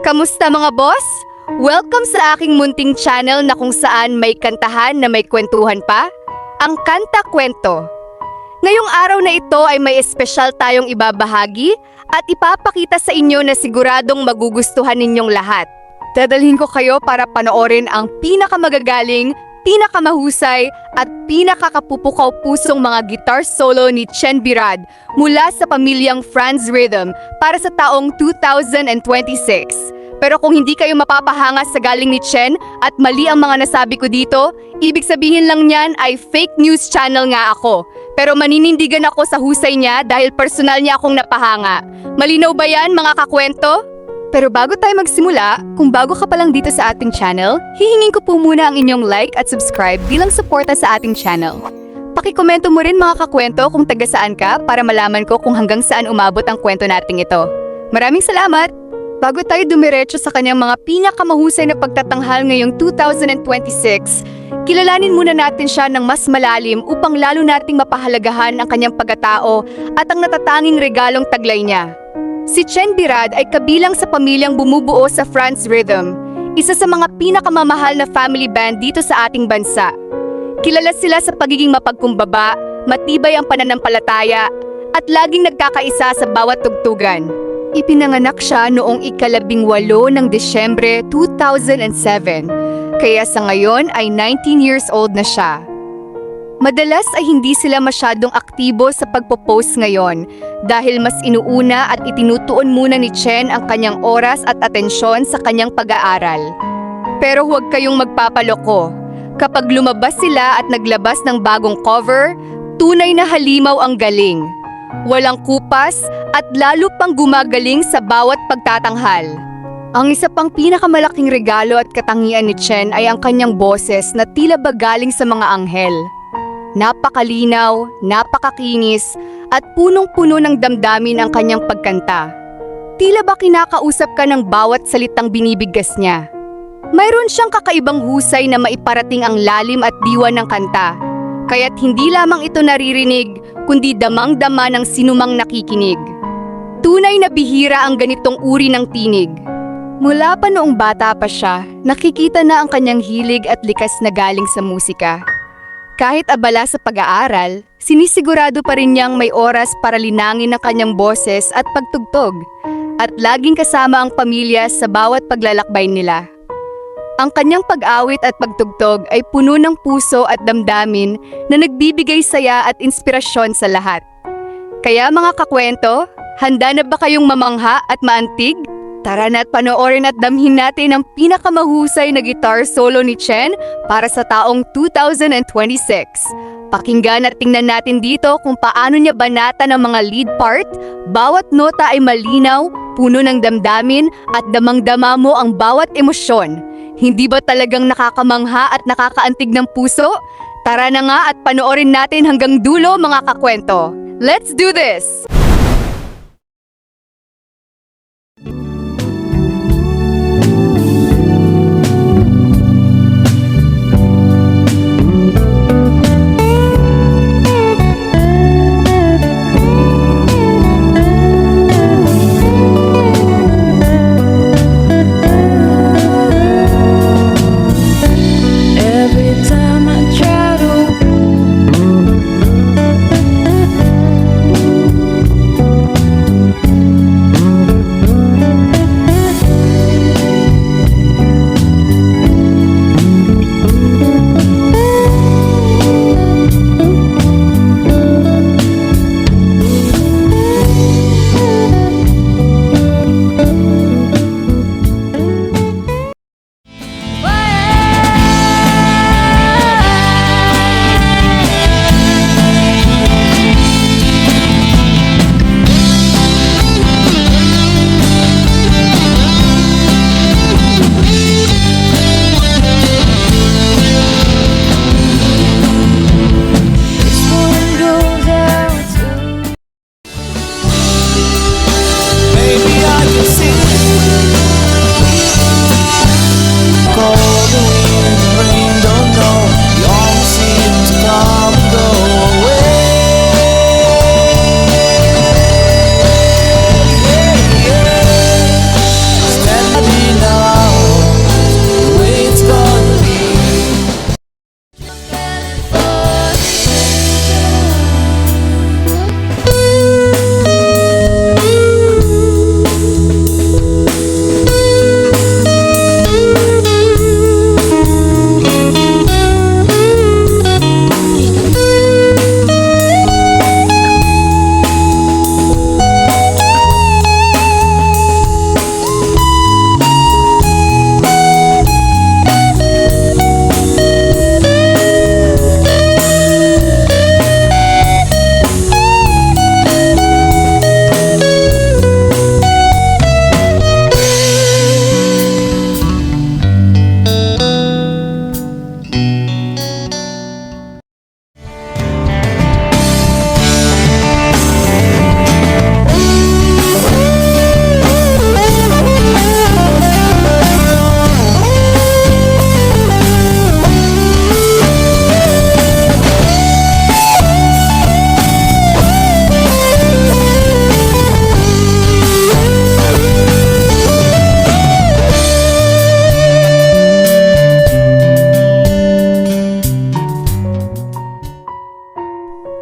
Kamusta mga boss? Welcome sa aking munting channel na kung saan may kantahan na may kwentuhan pa, ang Kanta Kwento. Ngayong araw na ito ay may espesyal tayong ibabahagi at ipapakita sa inyo na siguradong magugustuhan ninyong lahat. Dadalhin ko kayo para panoorin ang pinakamagagaling, pinakamahusay at pinakakapupukaw pusong mga guitar solo ni Chen Birad mula sa pamilyang Franz Rhythm para sa taong 2026. Pero kung hindi kayo mapapahanga sa galing ni Chen at mali ang mga nasabi ko dito, ibig sabihin lang niyan ay fake news channel nga ako. Pero maninindigan ako sa husay niya dahil personal niya akong napahanga. Malinaw ba yan mga kakwento? Pero bago tayo magsimula, kung bago ka pa lang dito sa ating channel, hihingin ko po muna ang inyong like at subscribe bilang suporta sa ating channel. Pakikomento mo rin mga kakwento kung taga saan ka para malaman ko kung hanggang saan umabot ang kwento nating ito. Maraming salamat! Bago tayo dumiretso sa kanyang mga pinakamahusay na pagtatanghal ngayong 2026, kilalanin muna natin siya ng mas malalim upang lalo nating mapahalagahan ang kanyang pagkatao at ang natatanging regalong taglay niya. Si Chen Birad ay kabilang sa pamilyang bumubuo sa Franz Rhythm, isa sa mga pinakamamahal na family band dito sa ating bansa. Kilala sila sa pagiging mapagkumbaba, matibay ang pananampalataya, at laging nagkakaisa sa bawat tugtugan. Ipinanganak siya noong ika-18 ng Desyembre 2007, kaya sa ngayon ay 19 years old na siya. Madalas ay hindi sila masyadong aktibo sa pagpo-post ngayon dahil mas inuuna at itinutuon muna ni Chen ang kanyang oras at atensyon sa kanyang pag-aaral. Pero huwag kayong magpapaloko. Kapag lumabas sila at naglabas ng bagong cover, tunay na halimaw ang galing. Walang kupas at lalo pang gumagaling sa bawat pagtatanghal. Ang isa pang pinakamalaking regalo at katangian ni Chen ay ang kanyang boses na tila ba galing sa mga anghel. Napakalinaw, napakakinis, at punong-puno ng damdamin ang kanyang pagkanta. Tila ba kinakausap ka ng bawat salitang binibigkas niya. Mayroon siyang kakaibang husay na maiparating ang lalim at diwa ng kanta. Kaya't hindi lamang ito naririnig, kundi damang-dama ng sinumang nakikinig. Tunay na bihira ang ganitong uri ng tinig. Mula pa noong bata pa siya, nakikita na ang kanyang hilig at likas na galing sa musika. Kahit abala sa pag-aaral, sinisigurado pa rin niyang may oras para linangin ang kanyang boses at pagtugtog, at laging kasama ang pamilya sa bawat paglalakbay nila. Ang kanyang pag-awit at pagtugtog ay puno ng puso at damdamin na nagbibigay saya at inspirasyon sa lahat. Kaya mga kakwento, handa na ba kayong mamangha at maantig? Tara na't panoorin at damhin natin ang pinakamahusay na guitar solo ni Chen para sa taong 2026. Pakinggan at tingnan natin dito kung paano niya banata ng mga lead part, bawat nota ay malinaw, puno ng damdamin at damang-dama mo ang bawat emosyon. Hindi ba talagang nakakamangha at nakakaantig ng puso? Tara na nga at panoorin natin hanggang dulo mga kakwento. Let's do this!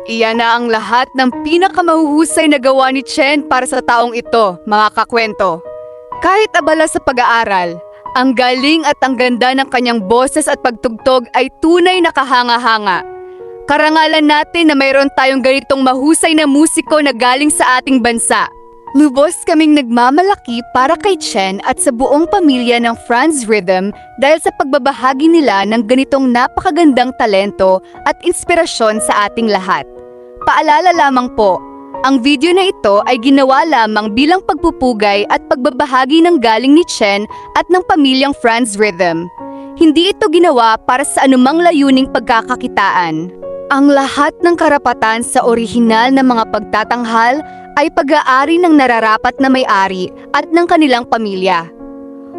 Iyan na ang lahat ng pinakamahuhusay na gawa ni Chen para sa taong ito, mga kakwento. Kahit abala sa pag-aaral, ang galing at ang ganda ng kanyang boses at pagtugtog ay tunay na kahanga-hanga. Karangalan natin na mayroon tayong ganitong mahusay na musiko na galing sa ating bansa. Lubos kaming nagmamalaki para kay Chen at sa buong pamilya ng Franz Rhythm dahil sa pagbabahagi nila ng ganitong napakagandang talento at inspirasyon sa ating lahat. Paalala lamang po, ang video na ito ay ginawa lamang bilang pagpupugay at pagbabahagi ng galing ni Chen at ng pamilyang Franz Rhythm. Hindi ito ginawa para sa anumang layuning pagkakakitaan. Ang lahat ng karapatan sa orihinal na mga pagtatanghal ay pag-aari ng nararapat na may-ari at ng kanilang pamilya.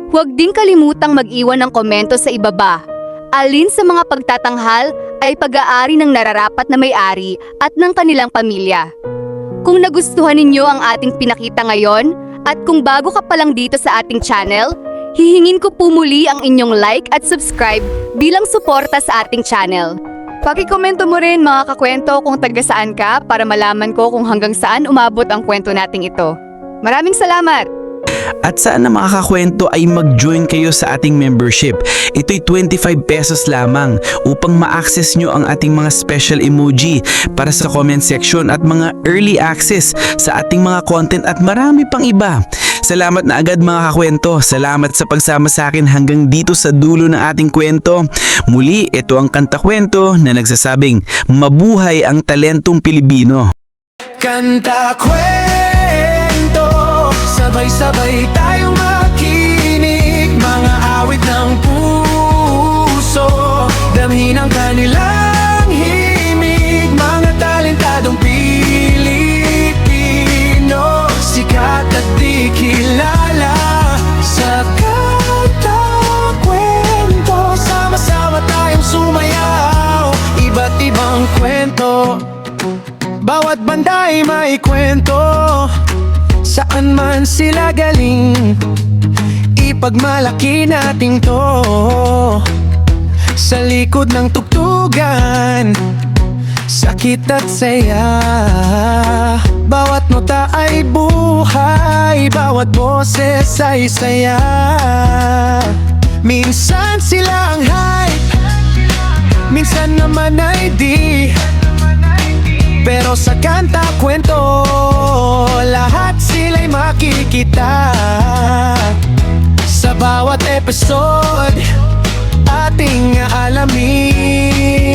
Huwag ding kalimutang mag-iwan ng komento sa ibaba. Alin sa mga pagtatanghal ay pag-aari ng nararapat na may-ari at ng kanilang pamilya. Kung nagustuhan ninyo ang ating pinakita ngayon at kung bago ka pa lang dito sa ating channel, hihingin ko po muli ang inyong like at subscribe bilang suporta sa ating channel. Pakikomento mo rin mga kakwento kung taga saan ka para malaman ko kung hanggang saan umabot ang kwento nating ito. Maraming salamat! At sana mga kakwento ay mag-join kayo sa ating membership. Ito'y 25 pesos lamang upang ma-access nyo ang ating mga special emoji para sa comment section at mga early access sa ating mga content at marami pang iba. Salamat na agad mga kakwento. Salamat sa pagsama sa akin hanggang dito sa dulo ng ating kwento. Muli, ito ang Kanta Kwento na nagsasabing mabuhay ang talentong Pilipino. Kanta kwento, sabay-sabay tayong makinig. Mga awit ng puso, damhin ang kanilang himig. Mga talentadong Pilipino, sikat at di kilala sa Kanta Kwento. Sama-sama tayong sumayaw, iba't ibang kwento. Bawat banda ay may kwento, saan man sila galing, ipagmalaki natin to. Sa likod ng tugtugan, sakit at saya, bawat nota ay buhay, bawat boses ay saya. Minsan sila ang hype, minsan naman ay di, pero sa Kanta Kwento, lahat sila'y makikita. Sa bawat episode, ating alamin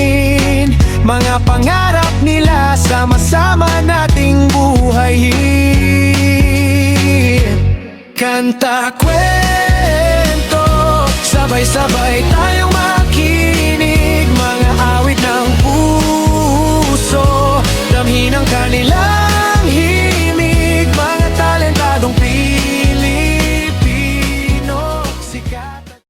mga pangarap nila, sama-sama nating buhayin. Kanta Kwento, sabay-sabay tayo